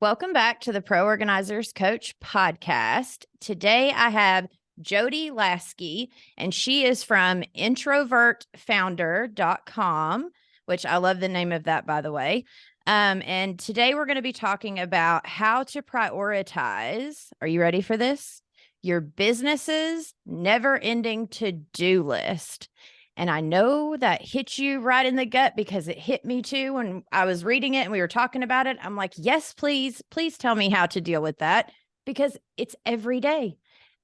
Welcome back to the Pro Organizers Coach podcast. Today I have Jody Lasky, and she is from introvertfounder.com, which I love the name of that, by the way. And today we're going to be talking about how to prioritize. Are you ready for this? Your business's never-ending to-do list. And I know that hit you right in the gut because it hit me too when I was reading it and we were talking about it. I'm like, yes, please tell me how to deal with that, because it's every day.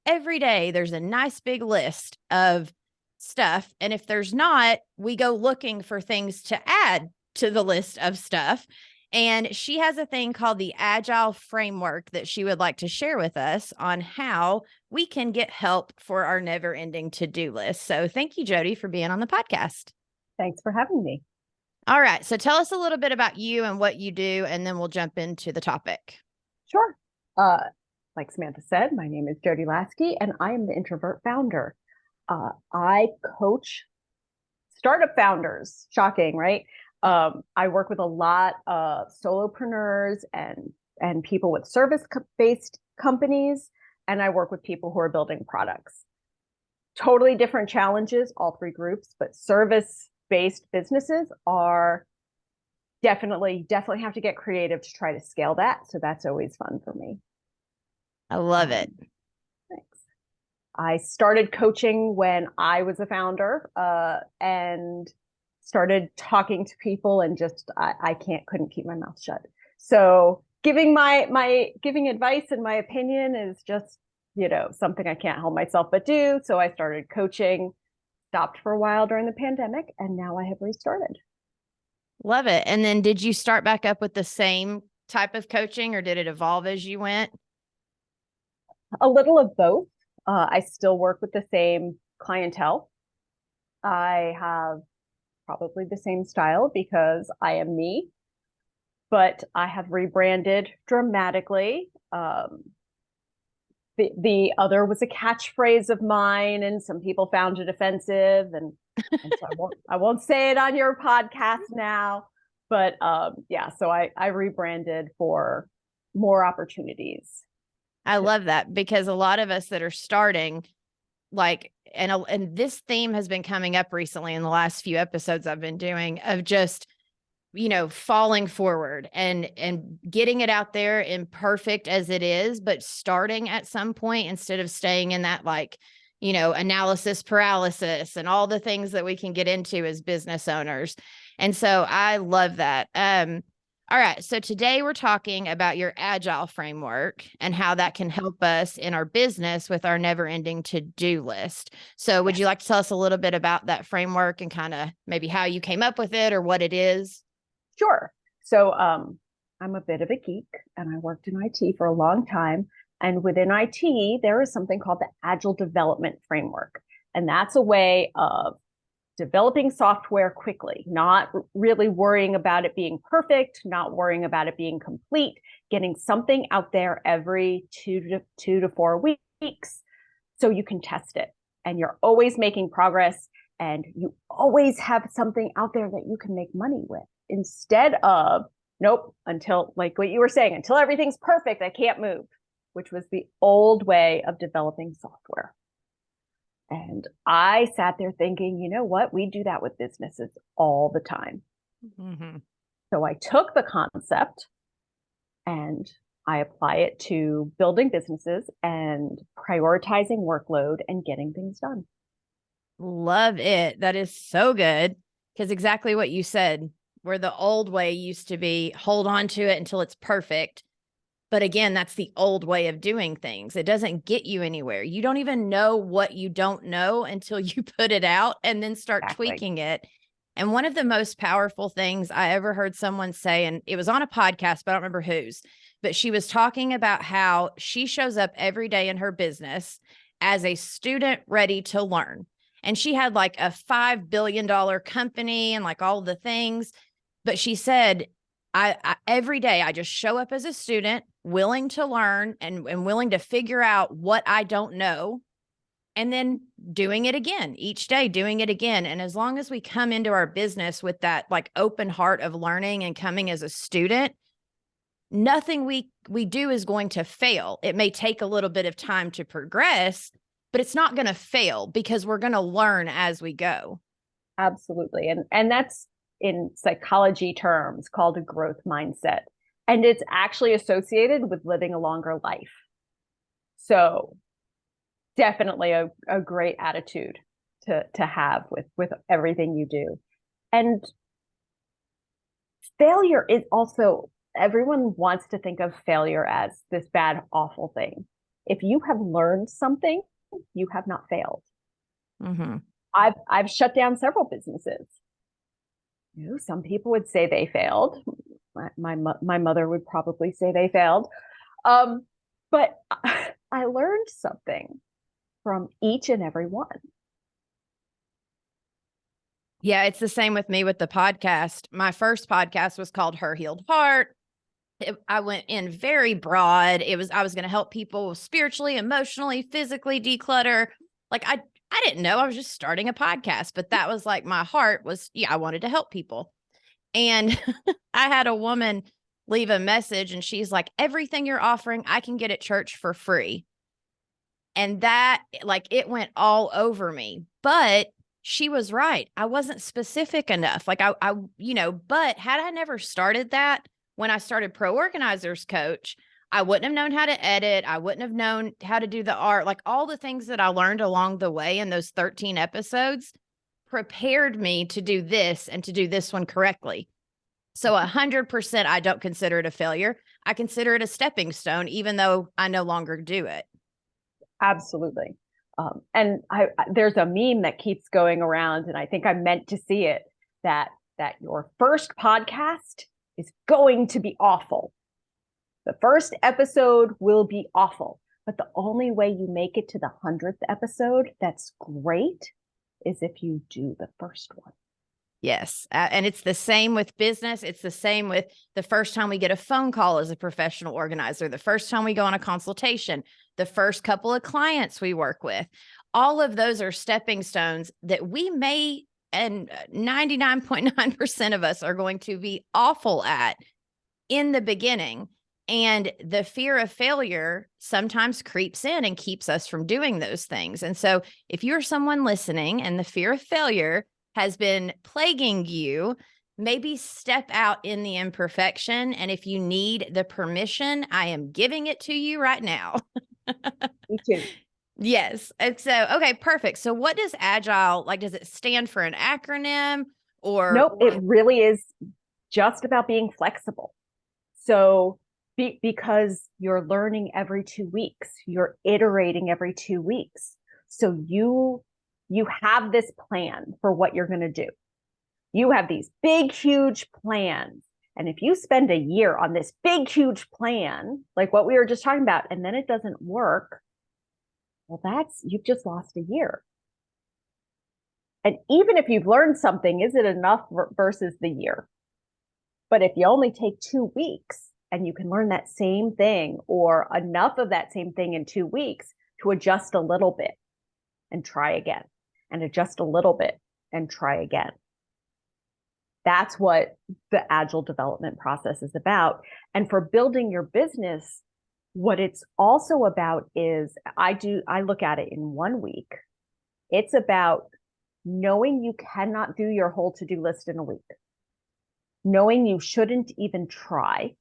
Every day there's a nice big list of stuff. And if there's not, we go looking for things to add to the list of stuff. And she has a thing called the AGILE framework that she would like to share with us on how we can get help for our never-ending to-do list. So thank you, Jody, for being on the podcast. Thanks for having me. All right. So tell us a little bit about you and what you do, and then we'll jump into the topic. Sure. Like Samantha said, my name is Jody Lasky, and I am the Introvert Founder. I coach startup founders. Shocking, right? I work with a lot of solopreneurs and people with service-based companies, and I work with people who are building products. Totally different challenges, all three groups, but service-based businesses are definitely have to get creative to try to scale that. So that's always fun for me. I love it. Thanks. I started coaching when I was a founder, and started talking to people, and just I couldn't keep my mouth shut. So giving giving advice and my opinion is just, something I can't help myself but do. So I started coaching, stopped for a while during the pandemic, and now I have restarted. Love it. And then did you start back up with the same type of coaching, or did it evolve as you went? A little of both. I still work with the same clientele. I have probably the same style because I am me, but I have rebranded dramatically. The other was a catchphrase of mine, and some people found it offensive, and so I won't say it on your podcast now. But yeah, so I rebranded for more opportunities. I love that, because a lot of us that are starting, and this theme has been coming up recently in the last few episodes I've been doing, of just, falling forward and getting it out there, imperfect as it is, but starting at some point instead of staying in that analysis paralysis and all the things that we can get into as business owners. And so I love that. All right. So today we're talking about your AGILE framework and how that can help us in our business with our never-ending to-do list. So would you like to tell us a little bit about that framework and kind of maybe how you came up with it or what it is? Sure. So I'm a bit of a geek, and I worked in IT for a long time. And within IT, there is something called the Agile Development Framework. And that's a way of developing software quickly, not really worrying about it being perfect, not worrying about it being complete, getting something out there every 2 to 4 weeks so you can test it. And you're always making progress, and you always have something out there that you can make money with, instead of, nope, until, like what you were saying, until everything's perfect, I can't move, which was the old way of developing software. And I sat there thinking, you know what? We do that with businesses all the time. Mm-hmm. So I took the concept and I apply it to building businesses and prioritizing workload and getting things done. Love it. That is so good, because exactly what you said, where the old way used to be hold on to it until it's perfect. But again, that's the old way of doing things. It doesn't get you anywhere. You don't even know what you don't know until you put it out and then start tweaking it. And one of the most powerful things I ever heard someone say, and it was on a podcast, but I don't remember whose, but she was talking about how she shows up every day in her business as a student ready to learn. And she had like a $5 billion company and like all the things. But she said, I every day I just show up as a student, willing to learn and willing to figure out what I don't know, and then doing it again each day, doing it again. And as long as we come into our business with that like open heart of learning and coming as a student, nothing we do is going to fail. It may take a little bit of time to progress, but it's not going to fail because we're going to learn as we go. Absolutely. And that's in psychology terms called a growth mindset. And it's actually associated with living a longer life. So definitely a great attitude to have with everything you do. And failure is also, everyone wants to think of failure as this bad, awful thing. If you have learned something, you have not failed. Mm-hmm. I've shut down several businesses. You know, some people would say they failed. My mother would probably say they failed. But I learned something from each and every one. Yeah, it's the same with me with the podcast. My first podcast was called Her Healed Heart. I went in very broad. I was going to help people spiritually, emotionally, physically declutter. Like I didn't know, I was just starting a podcast, but that was like my heart was, I wanted to help people. And I had a woman leave a message and she's like, everything you're offering, I can get at church for free. And that, like, it went all over me, but she was right. I wasn't specific enough. Like but had I never started that when I started Pro Organizers Coach, I wouldn't have known how to edit. I wouldn't have known how to do the art, like all the things that I learned along the way in those 13 episodes prepared me to do this and to do this one correctly. So 100%, I don't consider it a failure. I consider it a stepping stone, even though I no longer do it. Absolutely. And there's a meme that keeps going around, and I think I meant to see it, that your first podcast is going to be awful. The first episode will be awful, but the only way you make it to the 100th episode that's great is if you do the first one. Yes. And it's the same with business. It's the same with the first time we get a phone call as a professional organizer, the first time we go on a consultation, the first couple of clients we work with. All of those are stepping stones that we may, and 99.9% of us are going to be awful at in the beginning. And the fear of failure sometimes creeps in and keeps us from doing those things. And so if you're someone listening and the fear of failure has been plaguing you, maybe step out in the imperfection. And if you need the permission, I am giving it to you right now. Me too. Yes. And so, okay, perfect. So what does Agile, like, does it stand for an acronym or? Nope, it really is just about being flexible. So because you're learning every 2 weeks, you're iterating every 2 weeks. So you have this plan for what you're going to do. You have these big, huge plans. And if you spend a year on this big, huge plan, like what we were just talking about, and then it doesn't work, well, you've just lost a year. And even if you've learned something, is it enough versus the year? But if you only take 2 weeks and you can learn that same thing or enough of that same thing in 2 weeks to adjust a little bit and try again, and adjust a little bit and try again. That's what the Agile development process is about. And for building your business, what it's also about is, I look at it in 1 week. It's about knowing you cannot do your whole to-do list in a week, knowing you shouldn't even try,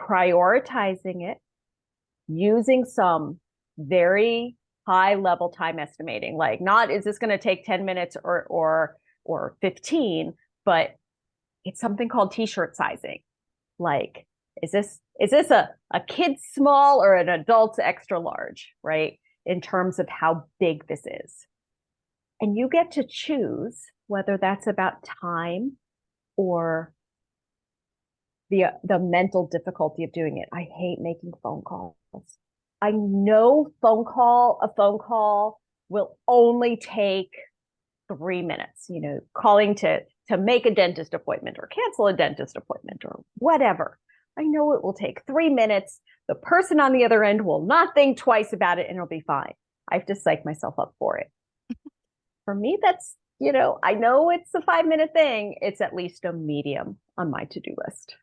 prioritizing it, using some very high level time estimating, like not, is this going to take 10 minutes or 15, but it's something called t-shirt sizing. Like, is this a kid's small or an adult's extra large, right? In terms of how big this is. And you get to choose whether that's about time or the mental difficulty of doing it. I hate making phone calls. I know a phone call will only take 3 minutes, calling to make a dentist appointment or cancel a dentist appointment or whatever. I know it will take 3 minutes. The person on the other end will not think twice about it and it'll be fine. I have to psych myself up for it. For me, that's, I know it's a 5-minute thing. It's at least a medium on my to-do list.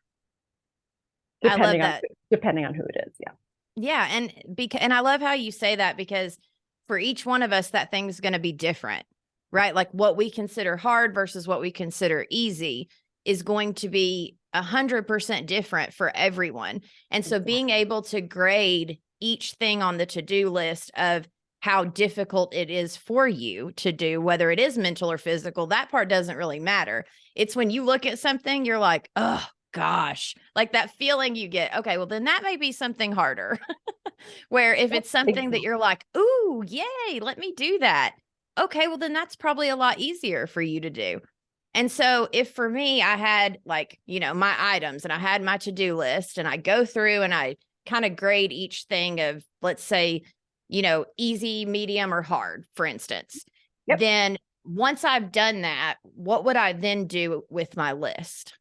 I love that. Depending on who it is. Yeah. Yeah. And I love how you say that, because for each one of us, that thing's going to be different, right? Like what we consider hard versus what we consider easy is going to be 100% different for everyone. And so being able to grade each thing on the to-do list of how difficult it is for you to do, whether it is mental or physical, that part doesn't really matter. It's when you look at something, you're like, oh gosh, like that feeling you get. Okay, well then that may be something harder. Where if it's something that you're like, ooh, yay, let me do that. Okay, well then that's probably a lot easier for you to do. And so if for me, I had like, my items and I had my to-do list and I go through and I kind of grade each thing of, let's say, easy, medium, or hard, for instance. Yep. Then once I've done that, what would I then do with my list?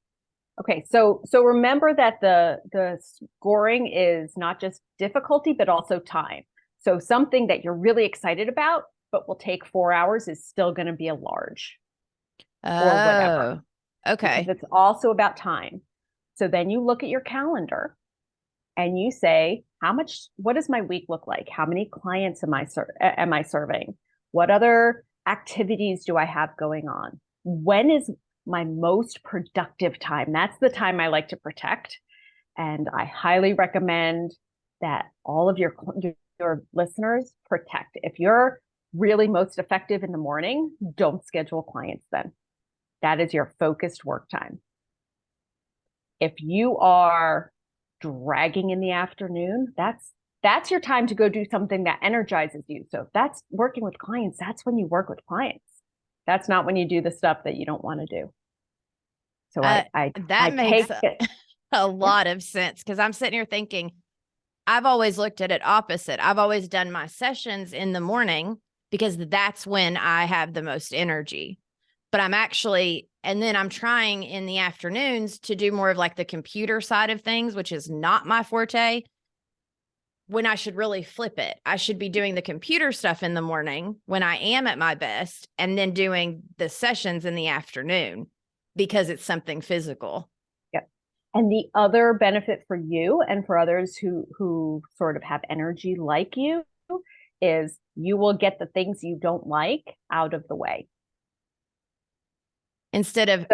Okay, so remember that the scoring is not just difficulty, but also time. So something that you're really excited about, but will take 4 hours is still going to be a large or whatever. Okay. Because it's also about time. So then you look at your calendar and you say, what does my week look like? How many clients am I serving? What other activities do I have going on? When is my most productive time? That's the time I like to protect. And I highly recommend that all of your listeners protect. If you're really most effective in the morning, don't schedule clients then. That is your focused work time. If you are dragging in the afternoon, that's your time to go do something that energizes you. So if that's working with clients, that's when you work with clients. That's not when you do the stuff that you don't want to do. So that makes a lot of sense, because I'm sitting here thinking, I've always looked at it opposite. I've always done my sessions in the morning because that's when I have the most energy. But and then I'm trying in the afternoons to do more of like the computer side of things, which is not my forte, when I should really flip it. I should be doing the computer stuff in the morning when I am at my best, and then doing the sessions in the afternoon because it's something physical. Yep. And the other benefit for you and for others who sort of have energy like you is you will get the things you don't like out of the way. Instead of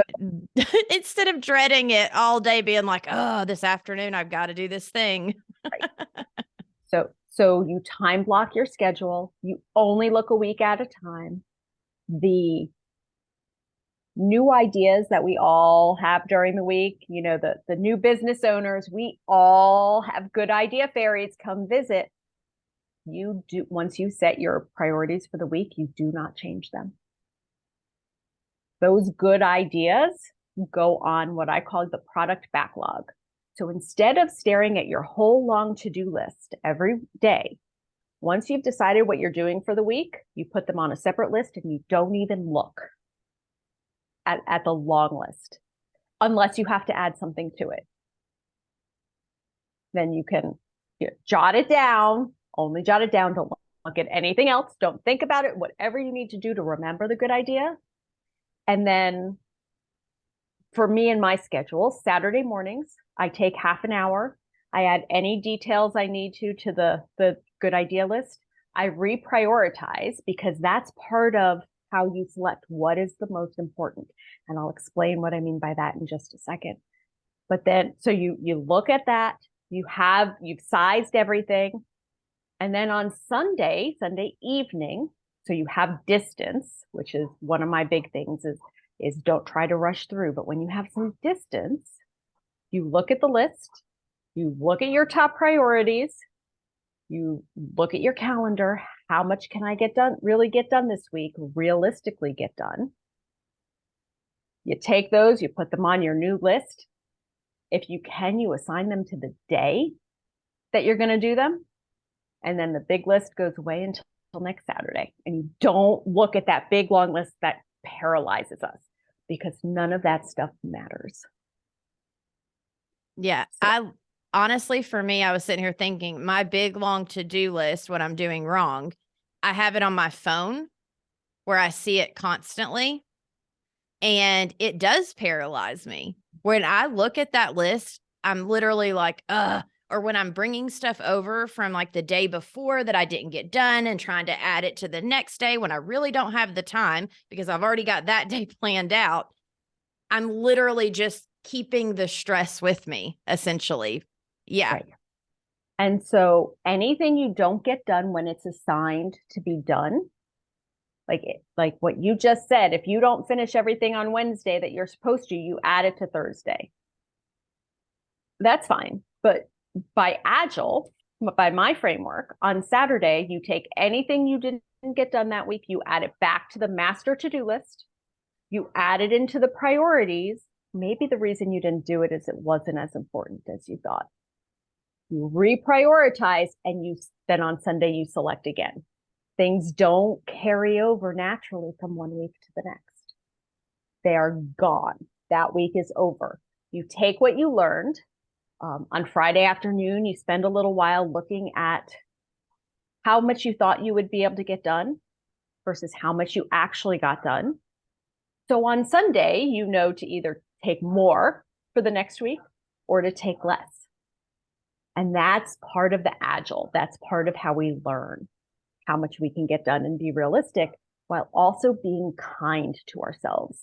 dreading it all day, being like, oh, this afternoon I've got to do this thing. Right. So you time block your schedule. You only look a week at a time. The new ideas that we all have during the week, the new business owners, we all have good idea fairies come visit. Once you set your priorities for the week, you do not change them. Those good ideas go on what I call the product backlog. So instead of staring at your whole long to-do list every day, once you've decided what you're doing for the week, you put them on a separate list and you don't even look at the long list unless you have to add something to it. Then you can jot it down, only jot it down. Don't look at anything else. Don't think about it. Whatever you need to do to remember the good idea. And then for me and my schedule, Saturday mornings, I take half an hour. I add any details I need to the good idea list. I reprioritize because that's part of how you select what is the most important. And I'll explain what I mean by that in just a second. But then, so you look at that, you've sized everything. And then on Sunday evening, so you have distance, which is one of my big things is don't try to rush through. But when you have some distance, you look at the list, you look at your top priorities, you look at your calendar. How much can I really get done this week, realistically get done? You take those, you put them on your new list. If you can, you assign them to the day that you're going to do them. And then the big list goes away until next Saturday. And you don't look at that big, long list that paralyzes us because none of that stuff matters. Yeah. So, honestly, for me, I was sitting here thinking my big, long to-do list, what I'm doing wrong, I have it on my phone where I see it constantly. And it does paralyze me. When I look at that list, I'm literally like, or when I'm bringing stuff over from like the day before that I didn't get done and trying to add it to the next day when I really don't have the time because I've already got that day planned out. I'm literally just keeping the stress with me, essentially. Yeah. Right. And so anything you don't get done when it's assigned to be done, like what you just said, if you don't finish everything on Wednesday that you're supposed to, you add it to Thursday. That's fine. But by Agile, by my framework, on Saturday, you take anything you didn't get done that week, you add it back to the master to-do list, you add it into the priorities. Maybe the reason you didn't do it is it wasn't as important as you thought. You reprioritize, and then on Sunday you select again. Things don't carry over naturally from one week to the next. They are gone. That week is over. You take what you learned. On Friday afternoon, you spend a little while looking at how much you thought you would be able to get done versus how much you actually got done. So on Sunday, you know to either take more for the next week or to take less. And that's part of the Agile. That's part of how we learn how much we can get done and be realistic while also being kind to ourselves.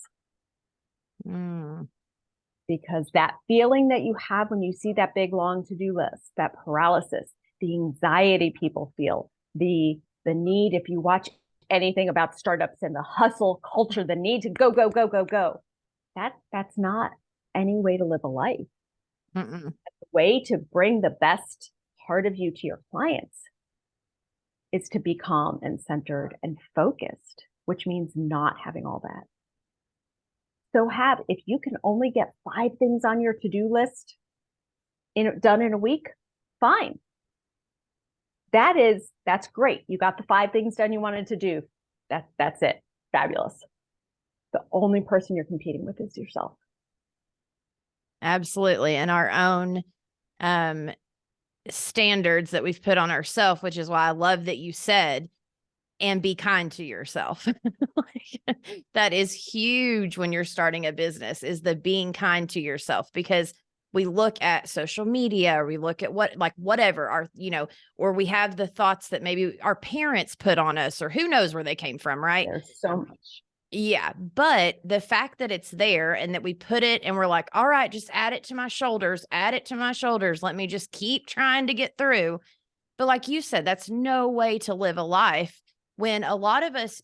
Because that feeling that you have when you see that big long to-do list, that paralysis, the anxiety people feel, the need, if you watch anything about startups and the hustle culture, the need to go, go, go, go, go, that's not any way to live a life. The way to bring the best part of you to your clients is to be calm and centered and focused, which means not having all that. So if you can only get 5 things on your to-do list done in a week, fine. That's great. You got the 5 things done you wanted to do. That's it. Fabulous. The only person you're competing with is yourself. Absolutely. And our own standards that we've put on ourselves, which is why I love that you said, and be kind to yourself. That is huge when you're starting a business, is the being kind to yourself, because we look at social media, or we look at whatever or we have the thoughts that maybe our parents put on us, or who knows where they came from, right? There's so much. Yeah. But the fact that it's there and that we put it and we're like, all right, just add it to my shoulders, add it to my shoulders. Let me just keep trying to get through. But like you said, that's no way to live a life. When a lot of us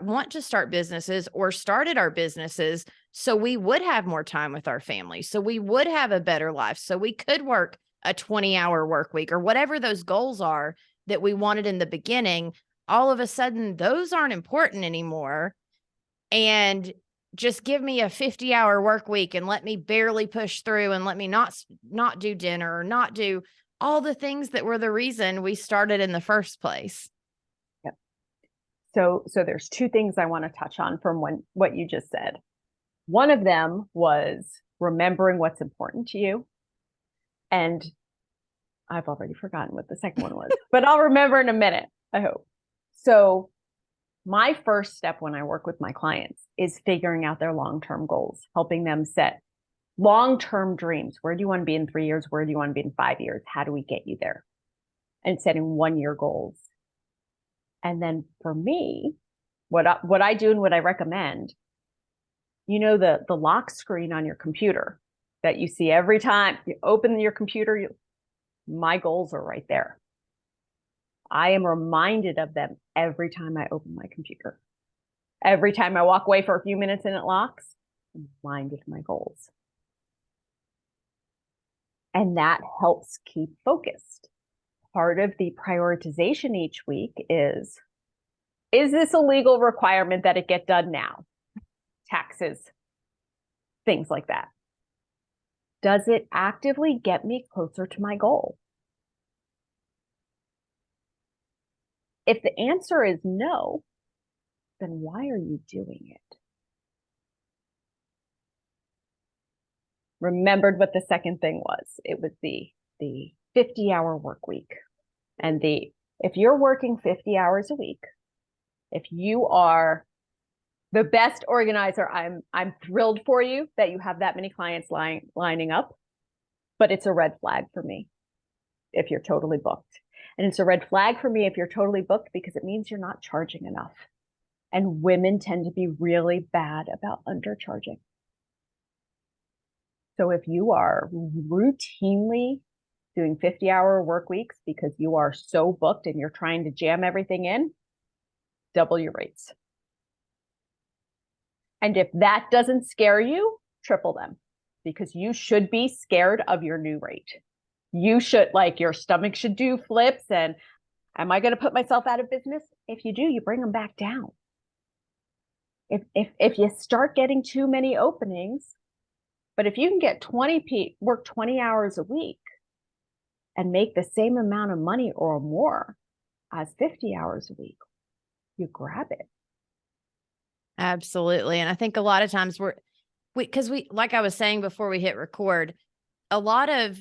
want to start businesses or started our businesses so we would have more time with our family, so we would have a better life, so we could work a 20-hour work week, or whatever those goals are that we wanted in the beginning, all of a sudden those aren't important anymore. And just give me a 50-hour work week and let me barely push through, and let me not do dinner, or not do all the things that were the reason we started in the first place. So there's 2 things I want to touch on from what you just said. One of them was remembering what's important to you. And I've already forgotten what the second one was, but I'll remember in a minute, I hope. So my first step when I work with my clients is figuring out their long-term goals, helping them set long-term dreams. Where do you want to be in 3 years? Where do you want to be in 5 years? How do we get you there? And setting 1-year goals. And then for me, what I do and what I recommend, the lock screen on your computer that you see every time you open your computer, my goals are right there. I am reminded of them every time I open my computer. Every time I walk away for a few minutes and it locks, I'm reminded of my goals. And that helps keep focused. Part of the prioritization each week is this a legal requirement that it get done now? Taxes, things like that. Does it actively get me closer to my goal? If the answer is no, then why are you doing it? Remembered what the second thing was. It was the 50-hour work week. And if you're working 50 hours a week, if you are the best organizer, I'm thrilled for you that you have that many clients lining up. but it's a red flag for me if you're totally booked. And it's a red flag for me if you're totally booked because it means you're not charging enough. And women tend to be really bad about undercharging. So if you are routinely doing 50-hour work weeks because you are so booked and you're trying to jam everything in, double your rates. And if that doesn't scare you, triple them, because you should be scared of your new rate. You should, like, your stomach should do flips and am I going to put myself out of business? If you do, you bring them back down. If you start getting too many openings, but if you can get work 20 hours a week and make the same amount of money or more as 50 hours a week, you grab it. Absolutely. And I think a lot of times because we, like I was saying before we hit record, a lot of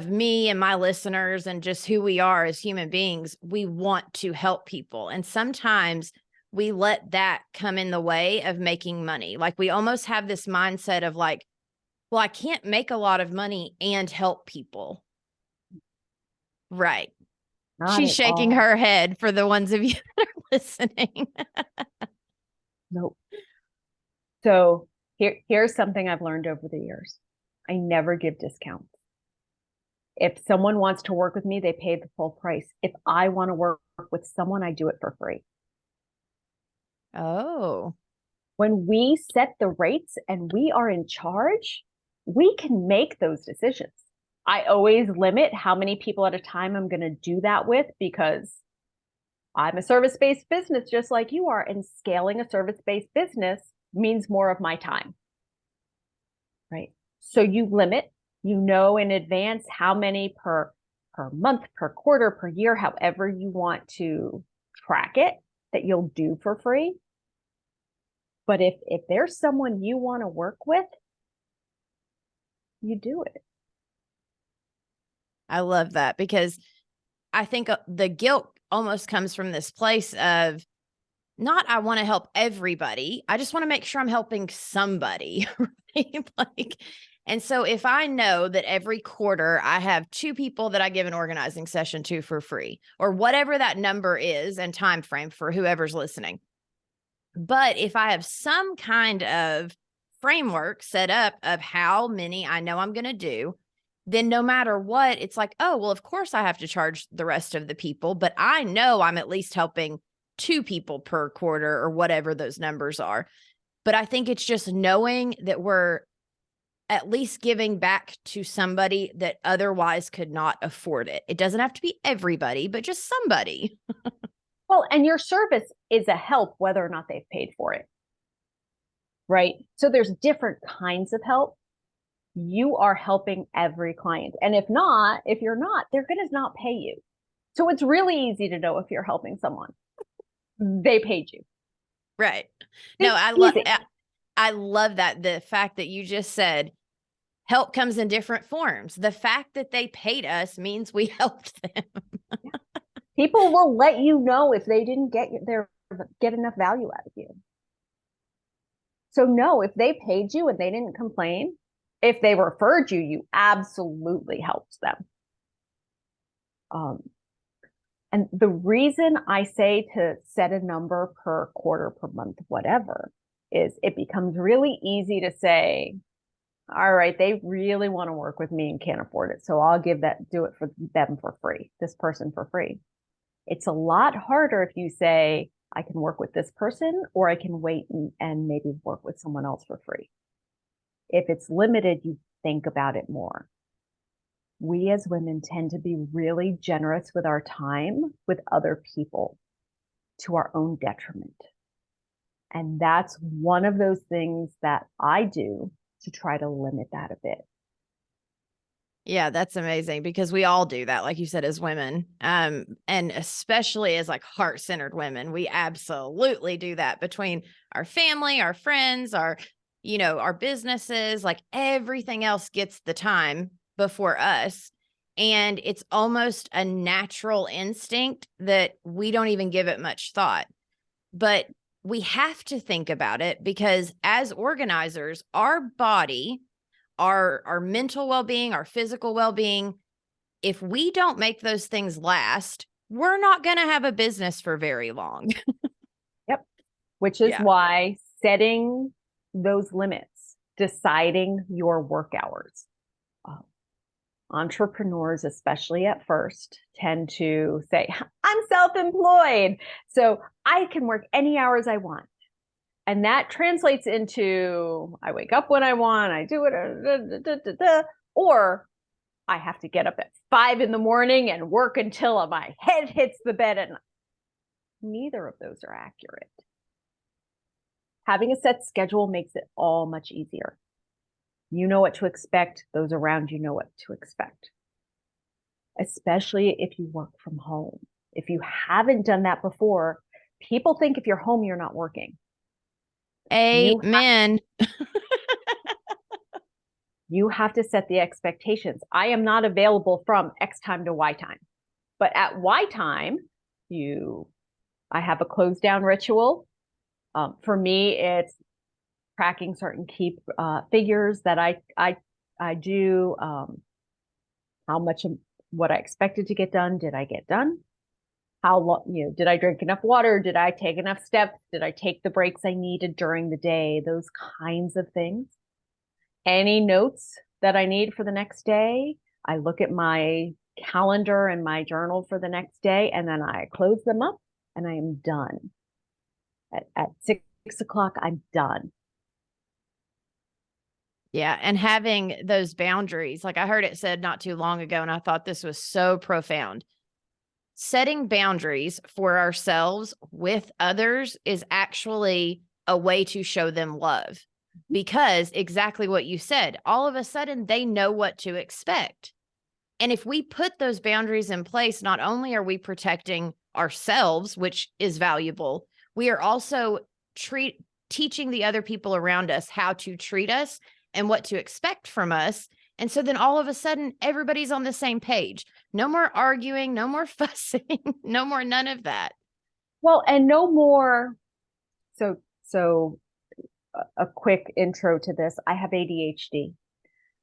me and my listeners and just who we are as human beings, we want to help people. And sometimes we let that come in the way of making money. Like we almost have this mindset of like, well, I can't make a lot of money and help people. Right. Not She's at shaking all. her head for the ones of you that are listening. Nope. So here's something I've learned over the years. I never give discounts. If someone wants to work with me, they pay the full price. If I want to work with someone, I do it for free. Oh. When we set the rates and we are in charge, we can make those decisions. I always limit how many people at a time I'm going to do that with because I'm a service-based business just like you are, and scaling a service-based business means more of my time, right? So you limit, you know in advance how many per month, per quarter, per year, however you want to track it, that you'll do for free. But if there's someone you want to work with, you do it. I love that because I think the guilt almost comes from this place of not, I want to help everybody. I just want to make sure I'm helping somebody. Right? Like, and so if I know that every quarter I have 2 people that I give an organizing session to for free, or whatever that number is and time frame for whoever's listening. But if I have some kind of framework set up of how many I know I'm going to do, then no matter what, it's like, oh, well, of course I have to charge the rest of the people, but I know I'm at least helping 2 people per quarter or whatever those numbers are. But I think it's just knowing that we're at least giving back to somebody that otherwise could not afford it. It doesn't have to be everybody, but just somebody. Well, and your service is a help whether or not they've paid for it, right? So there's different kinds of help. You are helping every client. And if you're not, they're going to not pay you. So it's really easy to know if you're helping someone. They paid you. Right. No, I love that. The fact that you just said help comes in different forms. The fact that they paid us means we helped them. People will let you know if they didn't get enough value out of you. So no, if they paid you and they didn't complain, if they referred you, you absolutely helped them. And the reason I say to set a number per quarter, per month, whatever, is it becomes really easy to say, all right, they really want to work with me and can't afford it. So I'll do it for them for free, this person for free. It's a lot harder if you say, I can work with this person, or I can wait and maybe work with someone else for free. If it's limited, you think about it more. We as women tend to be really generous with our time with other people to our own detriment. And that's one of those things that I do to try to limit that a bit. Yeah, that's amazing because we all do that, like you said, as women, and especially as like heart-centered women, we absolutely do that between our family, our friends, our businesses, like everything else gets the time before us. And it's almost a natural instinct that we don't even give it much thought, but we have to think about it because as organizers, our body our mental well-being, our physical well-being. If we don't make those things last, we're not going to have a business for very long. Yep. Which is Yeah. why setting those limits, deciding your work hours. Entrepreneurs, especially at first, tend to say, I'm self-employed, so I can work any hours I want. And that translates into, I wake up when I want, I do it, or I have to get up at 5 a.m. and work until my head hits the bed at night. Neither of those are accurate. Having a set schedule makes it all much easier. You know what to expect. Those around you know what to expect, especially if you work from home. If you haven't done that before, people think if you're home, you're not working. Amen. You have to set the expectations. I am not available from X time to Y time, but at Y time, I have a close down ritual. For me, it's tracking certain key figures that I do. How much of what I expected to get done did I get done? How long, did I drink enough water? Did I take enough steps? Did I take the breaks I needed during the day? Those kinds of things. Any notes that I need for the next day, I look at my calendar and my journal for the next day, and then I close them up and I am done. At 6 o'clock, I'm done. Yeah. And having those boundaries, like I heard it said not too long ago, and I thought this was so profound. Setting boundaries for ourselves with others is actually a way to show them love, because exactly what you said, all of a sudden they know what to expect. And if we put those boundaries in place, not only are we protecting ourselves, which is valuable, we are also teaching the other people around us how to treat us and what to expect from us. And so then all of a sudden, everybody's on the same page. No more arguing, no more fussing, no more none of that. Well, and no more. So a quick intro to this. I have ADHD,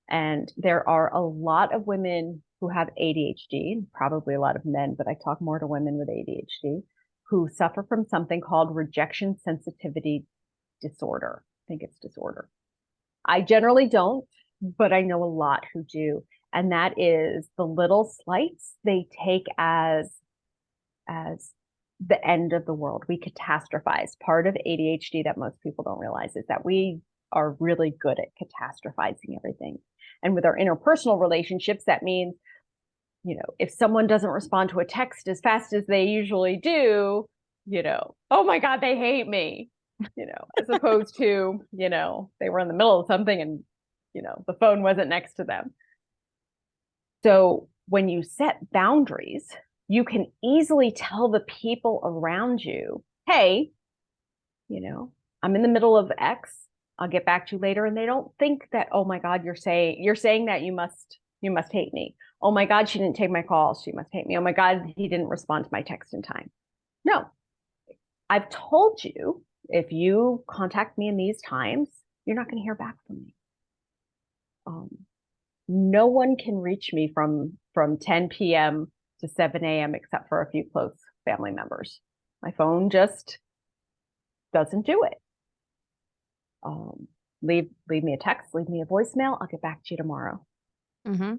and there are a lot of women who have ADHD, probably a lot of men, but I talk more to women with ADHD who suffer from something called rejection sensitivity disorder. I think it's disorder. I generally don't, but I know a lot who do. And that is the little slights they take as the end of the world. We catastrophize. Part of ADHD that most people don't realize is that we are really good at catastrophizing everything. And with our interpersonal relationships, that means, if someone doesn't respond to a text as fast as they usually do, oh my God, they hate me, as opposed to, they were in the middle of something and, the phone wasn't next to them. So when you set boundaries, you can easily tell the people around you, hey, I'm in the middle of X. I'll get back to you later. And they don't think that, oh my God, you're saying that you must hate me. Oh my God, she didn't take my call. She must hate me. Oh my God, he didn't respond to my text in time. No, I've told you, if you contact me in these times, you're not going to hear back from me. No one can reach me from 10 p.m. to 7 a.m. except for a few close family members. My phone just doesn't do it. Leave me a text, leave me a voicemail. I'll get back to you tomorrow. Mm-hmm.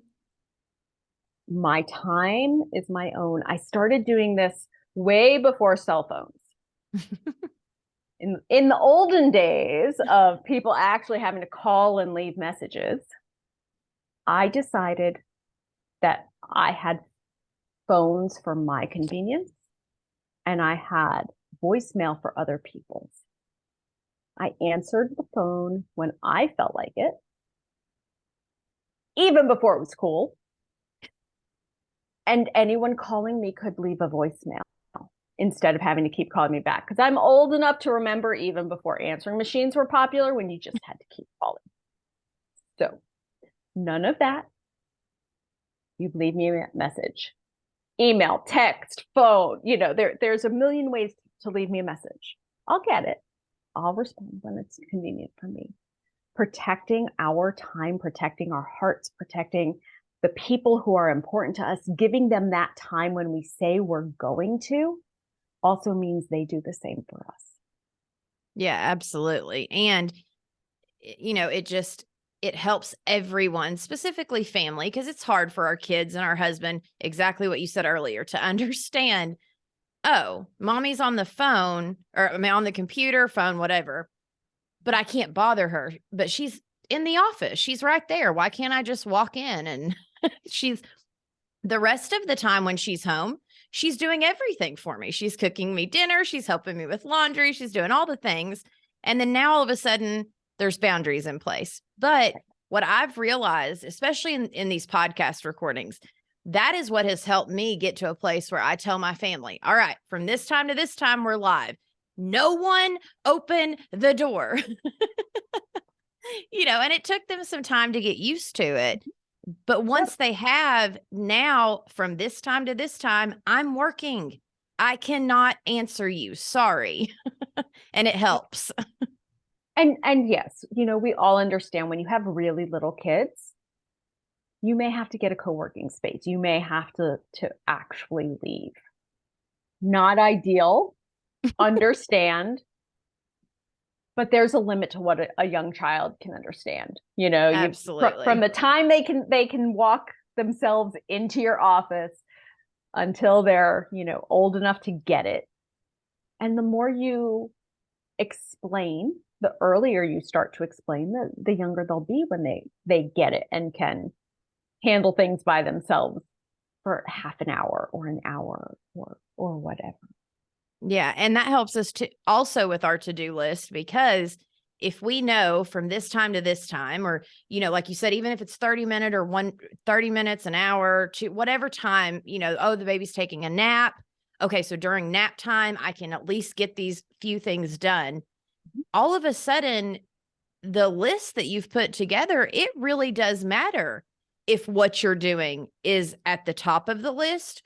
My time is my own. I started doing this way before cell phones. In the olden days of people actually having to call and leave messages, I decided that I had phones for my convenience and I had voicemail for other people's. I answered the phone when I felt like it, even before it was cool. And anyone calling me could leave a voicemail instead of having to keep calling me back. Because I'm old enough to remember even before answering machines were popular, when you just had to keep calling. So none of that. You leave me a message, email, text, phone, there's a million ways to leave me a message. I'll get it. I'll respond when it's convenient for me. protecting our time, protecting our hearts, protecting the people who are important to us, giving them that time when we say we're going to, also means they do the same for us. Yeah, absolutely. And, it helps everyone, specifically family, because it's hard for our kids and our husband, exactly what you said earlier, to understand, oh, mommy's on the phone or on the computer, phone, whatever, but I can't bother her. But she's in the office. She's right there. Why can't I just walk in? And she's the rest of the time when she's home, she's doing everything for me. She's cooking me dinner. She's helping me with laundry. She's doing all the things. And then now all of a sudden there's boundaries in place. But what I've realized, especially in these podcast recordings, that is what has helped me get to a place where I tell my family, all right, from this time to this time, we're live. No one open the door. And it took them some time to get used to it. But once they have, now from this time to this time, I'm working. I cannot answer you. Sorry. And it helps. And yes, we all understand when you have really little kids, you may have to get a co-working space. You may have to actually leave. Not ideal, understand, but there's a limit to what a young child can understand. Absolutely. From the time they can walk themselves into your office until they're, old enough to get it. And the more you explain, the earlier you start to explain, the younger they'll be when they get it and can handle things by themselves for half an hour or an hour or whatever. Yeah. And that helps us to also with our to-do list, because if we know from this time to this time, or, like you said, even if it's 30 minutes or 30 minutes, an hour to whatever time, oh, the baby's taking a nap. Okay. So during nap time, I can at least get these few things done. All of a sudden, the list that you've put together, it really does matter if what you're doing is at the top of the list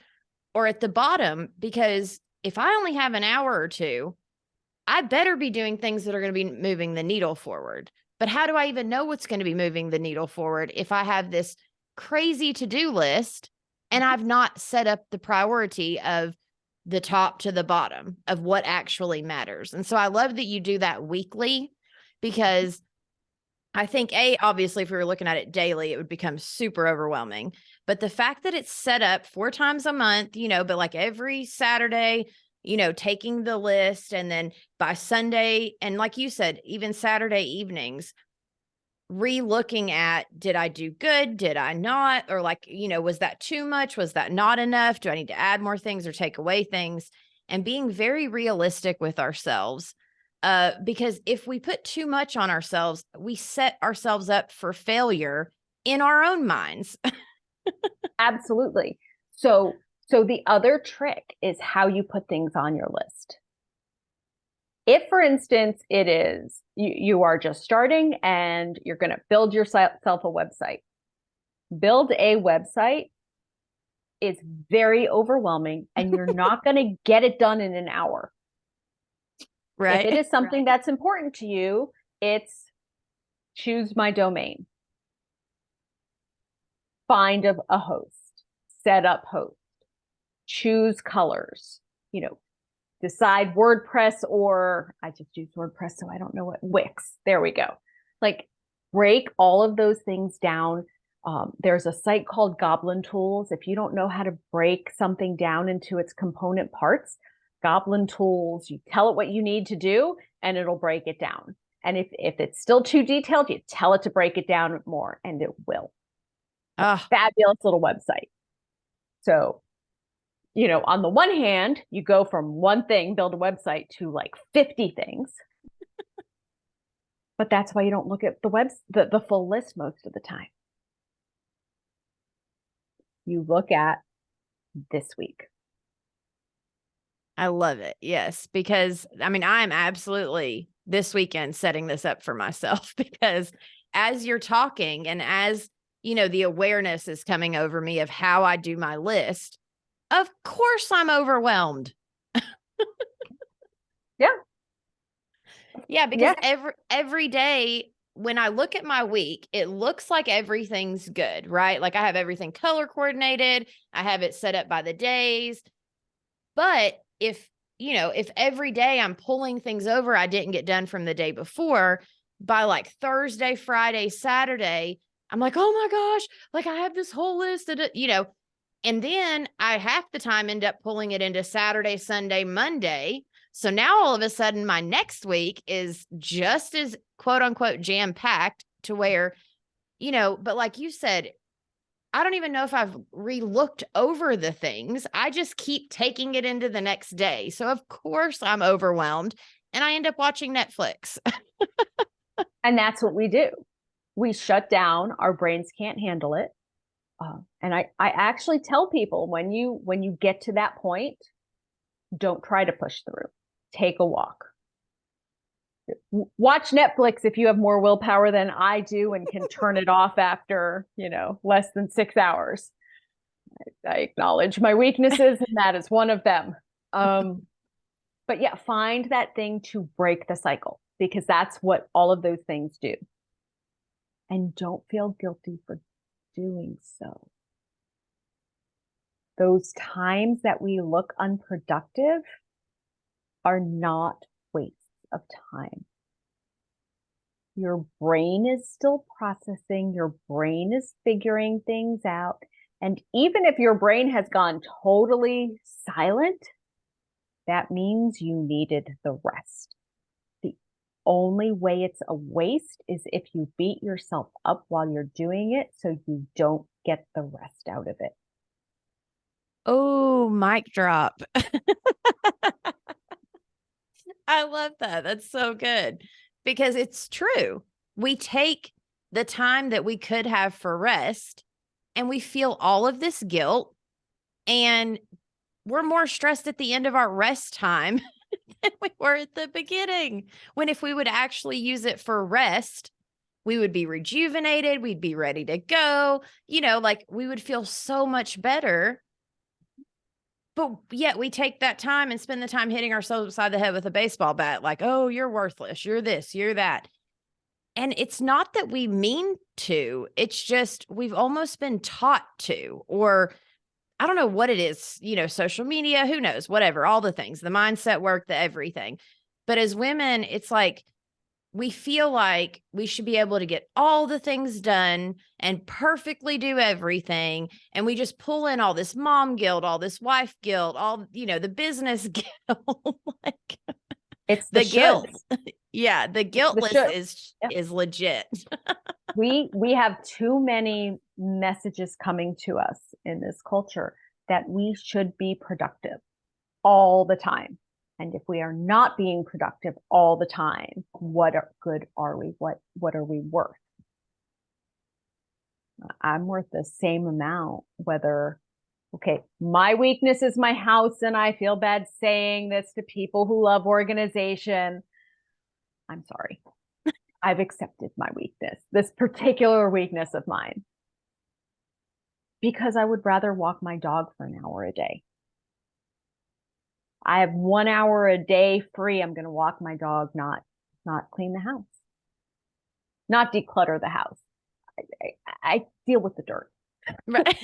or at the bottom, because if I only have an hour or two, I better be doing things that are going to be moving the needle forward. But how do I even know what's going to be moving the needle forward if I have this crazy to-do list and I've not set up the priority of the top to the bottom of what actually matters? And so I love that you do that weekly, because I think obviously if we were looking at it daily, it would become super overwhelming. But the fact that it's set up 4 times a month, but like every Saturday, taking the list, and then by Sunday, and like you said, even Saturday evenings, re-looking at, did I do good? Did I not? Or was that too much? Was that not enough? Do I need to add more things or take away things? And being very realistic with ourselves. Because if we put too much on ourselves, we set ourselves up for failure in our own minds. Absolutely. So the other trick is how you put things on your list. If, for instance, it is you are just starting and you're going to build yourself a website. Build a website is very overwhelming, and you're not going to get it done in an hour. Right. If it is something that's important to you, it's choose my domain, find a host, set up host, choose colors, decide WordPress, or I just use WordPress, so I don't know what, Wix. There we go. Like, break all of those things down. There's a site called Goblin Tools. If you don't know how to break something down into its component parts, Goblin Tools, you tell it what you need to do and it'll break it down. And if it's still too detailed, you tell it to break it down more and it will. Fabulous little website. So, on the one hand, you go from one thing, build a website, to like 50 things. But that's why you don't look at the full list most of the time. You look at this week. I love it. Yes. Because I'm absolutely this weekend setting this up for myself, because as you're talking and as, the awareness is coming over me of how I do my list, of course I'm overwhelmed. Yeah. Yeah. Because every day when I look at my week, it looks like everything's good, right? Like I have everything color coordinated. I have it set up by the days. But if, if every day I'm pulling things over I didn't get done from the day before, by like Thursday, Friday, Saturday, I'm like, oh my gosh, like I have this whole list of, and then I half the time end up pulling it into Saturday, Sunday, Monday. So now all of a sudden my next week is just as quote unquote jam packed to where, but like you said, I don't even know if I've re-looked over the things. I just keep taking it into the next day. So of course I'm overwhelmed and I end up watching Netflix. And that's what we do. We shut down. Our brains can't handle it. And I actually tell people when you get to that point, don't try to push through. Take a walk. Watch Netflix if you have more willpower than I do and can turn it off after, less than 6 hours. I acknowledge my weaknesses, and that is one of them. But yeah, find that thing to break the cycle, because that's what all of those things do. And don't feel guilty for doing so. Those times that we look unproductive are not wastes of time. Your brain is still processing, your brain is figuring things out. And even if your brain has gone totally silent, that means you needed the rest. The only way it's a waste is if you beat yourself up while you're doing it so you don't get the rest out of it. Oh, mic drop. I love that. That's so good because it's true. We take the time that we could have for rest and we feel all of this guilt, and we're more stressed at the end of our rest time than we were at the beginning. When if we would actually use it for rest, we would be rejuvenated. We'd be ready to go. Like we would feel so much better. But yet we take that time and spend the time hitting ourselves upside the head with a baseball bat. Like, oh, you're worthless. You're this, you're that. And it's not that we mean to, it's just we've almost been taught to, or I don't know what it is, social media, who knows, whatever, all the things, the mindset work, the everything. But as women, it's like, we feel like we should be able to get all the things done and perfectly do everything. And we just pull in all this mom guilt, all this wife guilt, all, the business guilt. Like it's the guilt. Yeah. The guilt list is legit. We have too many messages coming to us in this culture that we should be productive all the time. And if we are not being productive all the time, what good are we? What are we worth? I'm worth the same amount, okay, my weakness is my house, and I feel bad saying this to people who love organization. I'm sorry. I've accepted my weakness, this particular weakness of mine, because I would rather walk my dog for an hour a day. I have 1 hour a day free. I'm going to walk my dog, not clean the house, not declutter the house. I deal with the dirt, Right.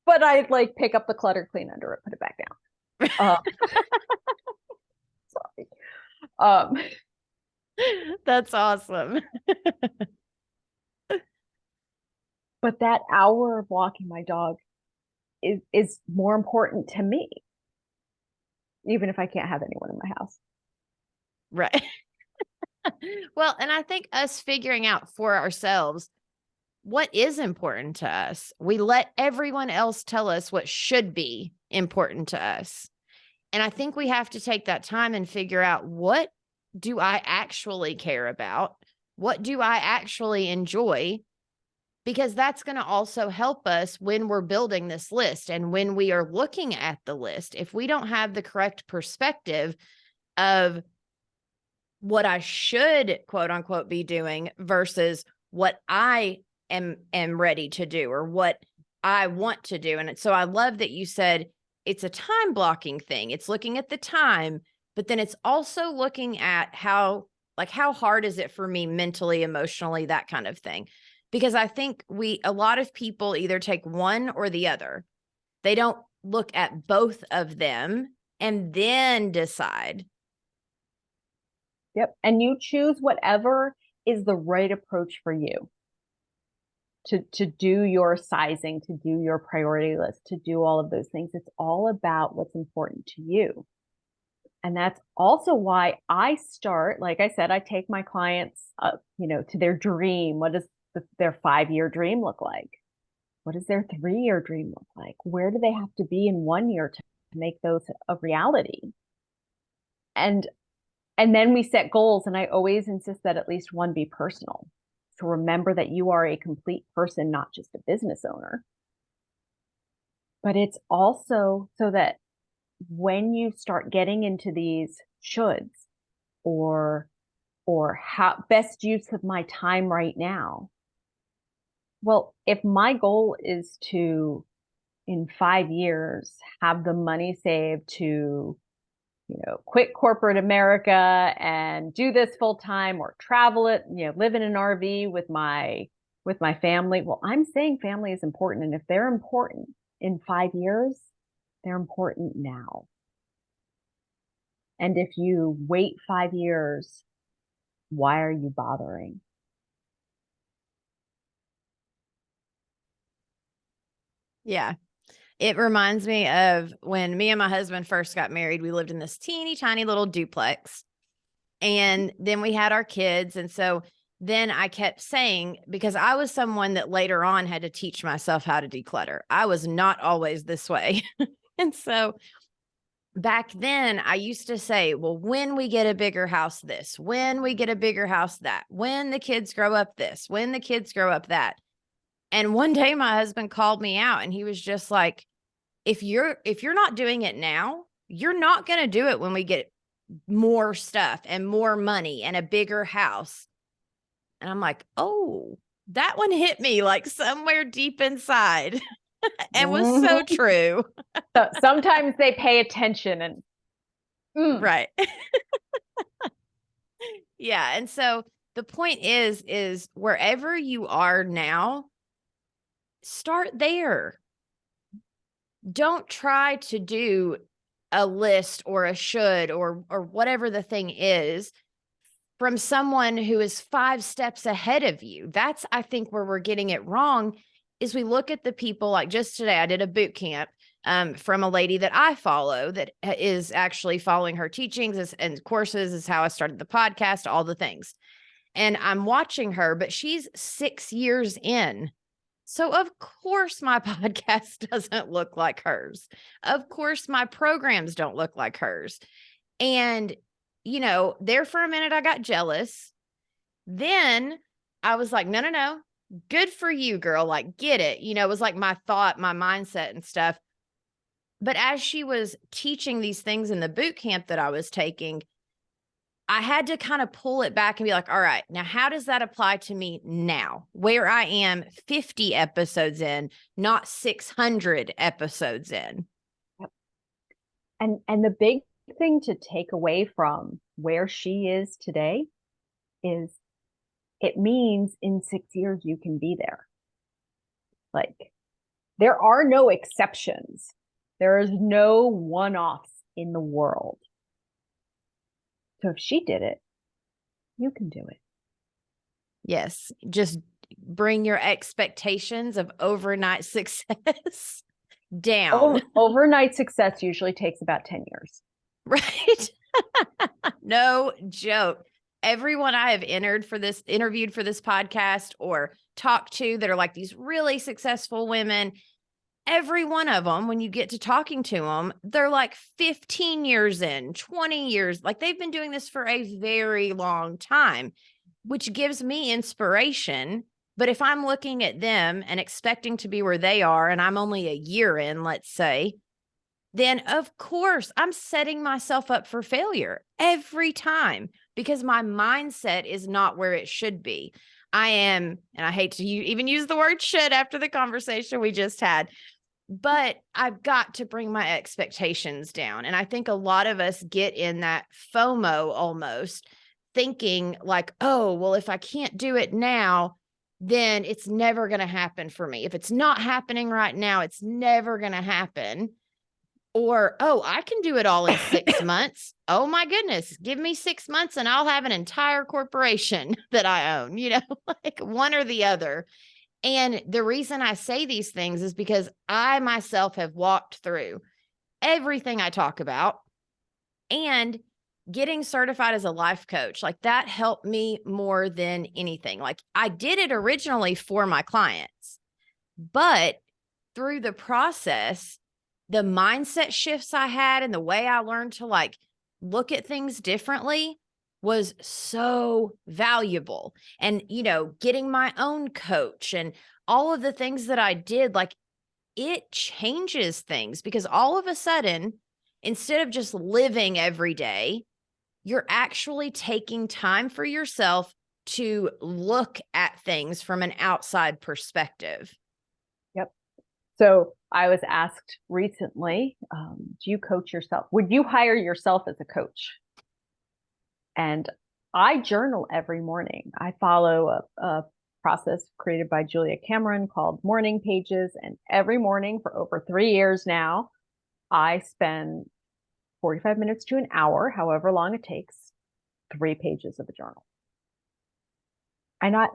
but I like pick up the clutter, clean under it, put it back down. Sorry. That's awesome. But that hour of walking my dog is more important to me, even if I can't have anyone in my house. Right. Well, and I think us figuring out for ourselves what is important to us. We let everyone else tell us what should be important to us. And I think we have to take that time and figure out, what do I actually care about? What do I actually enjoy? Because that's going to also help us when we're building this list and when we are looking at the list. If we don't have the correct perspective of what I should, quote unquote, be doing versus what I am ready to do or what I want to do. And so I love that you said it's a time blocking thing. It's looking at the time, but then it's also looking at how Like, how hard is it for me mentally, emotionally, that kind of thing? Because I think a lot of people either take one or the other. They don't look at both of them and then decide. Yep. And you choose whatever is the right approach for you to do your sizing, to do your priority list, to do all of those things. It's all about what's important to you. And that's also why I start, like I said, I take my clients to their dream. What does their 5-year dream look like? What does their 3-year dream look like? Where do they have to be in 1 year to make those a reality? And then we set goals, and I always insist that at least one be personal. To remember that you are a complete person, not just a business owner. But it's also so that when you start getting into these shoulds or how best use of my time right now. Well, if my goal is to, in 5 years, have the money saved to, quit corporate America and do this full time, or travel it, live in an RV with my family. Well, I'm saying family is important. And if they're important in 5 years, they're important now. And if you wait 5 years, why are you bothering? Yeah. It reminds me of when me and my husband first got married. We lived in this teeny tiny little duplex, and then we had our kids. And so then I kept saying, because I was someone that later on had to teach myself how to declutter. I was not always this way. And so back then I used to say, well, when we get a bigger house, this, when we get a bigger house, that, when the kids grow up, this, when the kids grow up, that. And one day my husband called me out, and he was just like, if you're not doing it now, you're not going to do it when we get more stuff and more money and a bigger house. And I'm like, oh, that one hit me like somewhere deep inside and was so true. So sometimes they pay attention and right. Yeah. And so the point is wherever you are now, start there. Don't try to do a list or a should or whatever the thing is from someone who is 5 steps ahead of you. That's, I think, where we're getting it wrong, is we look at the people, like just today, I did a boot camp from a lady that I follow that is actually following her teachings and courses, is how I started the podcast, all the things. And I'm watching her, but she's 6 years in. So of course my podcast doesn't look like hers. Of course my programs don't look like hers. And, there for a minute I got jealous. Then I was like, no, good for you, girl. Like, get it. It was like my thought, my mindset and stuff. But as she was teaching these things in the boot camp that I was taking, I had to kind of pull it back and be like, all right, now how does that apply to me now, where I am 50 episodes in, not 600 episodes in? And the big thing to take away from where she is today is it means in 6 years you can be there. Like, there are no exceptions. There is no one-offs in the world. So if she did it, you can do it. Yes. Just bring your expectations of overnight success down. Overnight success usually takes about 10 years. Right. No joke. Everyone I have interviewed for this podcast or talked to that are like these really successful women, every one of them, when you get to talking to them, they're like 15 years in, 20 years. Like, they've been doing this for a very long time, which gives me inspiration. But if I'm looking at them and expecting to be where they are, and I'm only a year in, let's say, then of course I'm setting myself up for failure every time, because my mindset is not where it should be. I am, and I hate to even use the word should after the conversation we just had, but I've got to bring my expectations down. And I think a lot of us get in that FOMO almost, thinking like, oh, well, if I can't do it now, then it's never going to happen for me. If it's not happening right now, it's never going to happen. Or, oh, I can do it all in 6 months. Oh my goodness, give me 6 months and I'll have an entire corporation that I own, like one or the other. And the reason I say these things is because I myself have walked through everything I talk about, and getting certified as a life coach, like that helped me more than anything. Like I did it originally for my clients, but through the process, the mindset shifts I had and the way I learned to like look at things differently was so valuable. And, getting my own coach and all of the things that I did, like it changes things, because all of a sudden, instead of just living every day, you're actually taking time for yourself to look at things from an outside perspective. Yep. So I was asked recently, do you coach yourself? Would you hire yourself as a coach? And I journal every morning. I follow a process created by Julia Cameron called Morning Pages. And every morning for over 3 years now, I spend 45 minutes to an hour, however long it takes, 3 pages of a journal.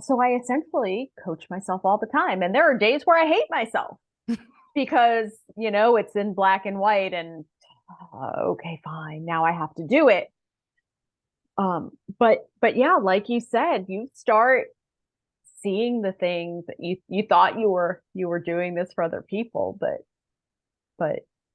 So I essentially coach myself all the time. And there are days where I hate myself because, it's in black and white and okay, fine. Now I have to do it. But yeah, like you said, you start seeing the things that you thought you were doing this for other people, but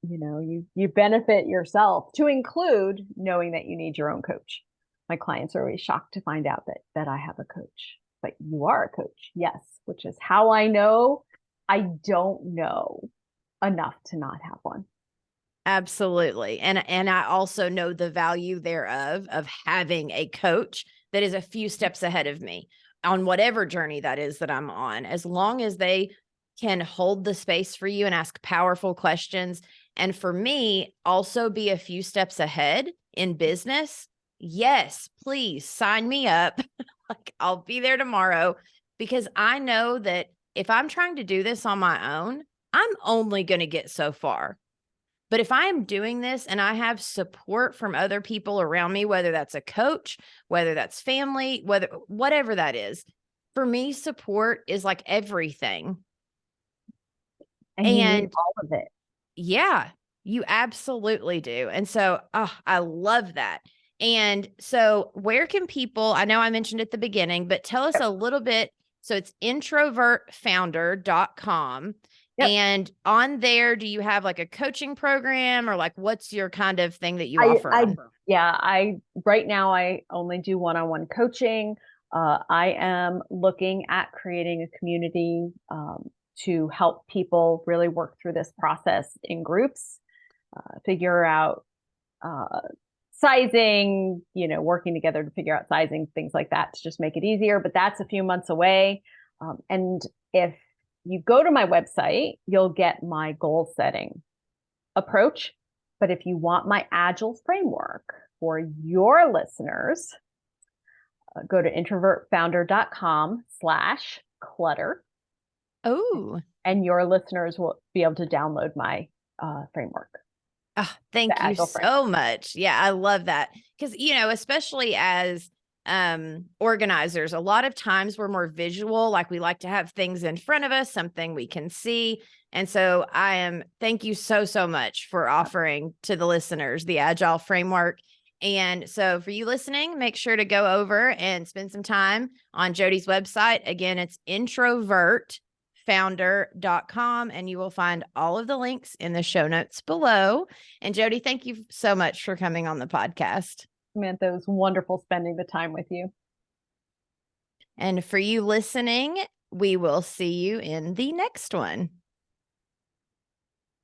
you benefit yourself, to include knowing that you need your own coach. My clients are always shocked to find out that I have a coach, but you are a coach. Yes. Which is how I know I don't know enough to not have one. Absolutely. And I also know the value thereof of having a coach that is a few steps ahead of me on whatever journey that is that I'm on, as long as they can hold the space for you and ask powerful questions. And for me, also be a few steps ahead in business. Yes, please sign me up. Like I'll be there tomorrow, because I know that if I'm trying to do this on my own, I'm only going to get so far. But if I am doing this and I have support from other people around me, whether that's a coach, whether that's family, whatever that is, for me, support is like everything. And you need all of it. Yeah, you absolutely do. And so, I love that. And so where can people, I know I mentioned at the beginning, but tell us a little bit. So it's introvertfounder.com. Yep. And on there, do you have like a coaching program, or like what's your kind of thing that you offer? Right now I only do one-on-one coaching. I am looking at creating a community to help people really work through this process in groups, figure out sizing, working together to figure out sizing, things like that, to just make it easier. But that's a few months away. And if you go to my website, you'll get my goal setting approach. But if you want my Agile framework for your listeners, go to introvertfounder.com/clutter. Oh, and your listeners will be able to download my framework. Oh, thank you so much. Yeah, I love that. Because, especially as organizers, a lot of times we're more visual, like we like to have things in front of us, something we can see. And so thank you so, so much for offering to the listeners the Agile framework. And so for you listening, make sure to go over and spend some time on Jody's website. Again, it's introvertfounder.com, and you will find all of the links in the show notes below. And Jody, thank you so much for coming on the podcast. Samantha, it was wonderful spending the time with you. And for you listening, we will see you in the next one.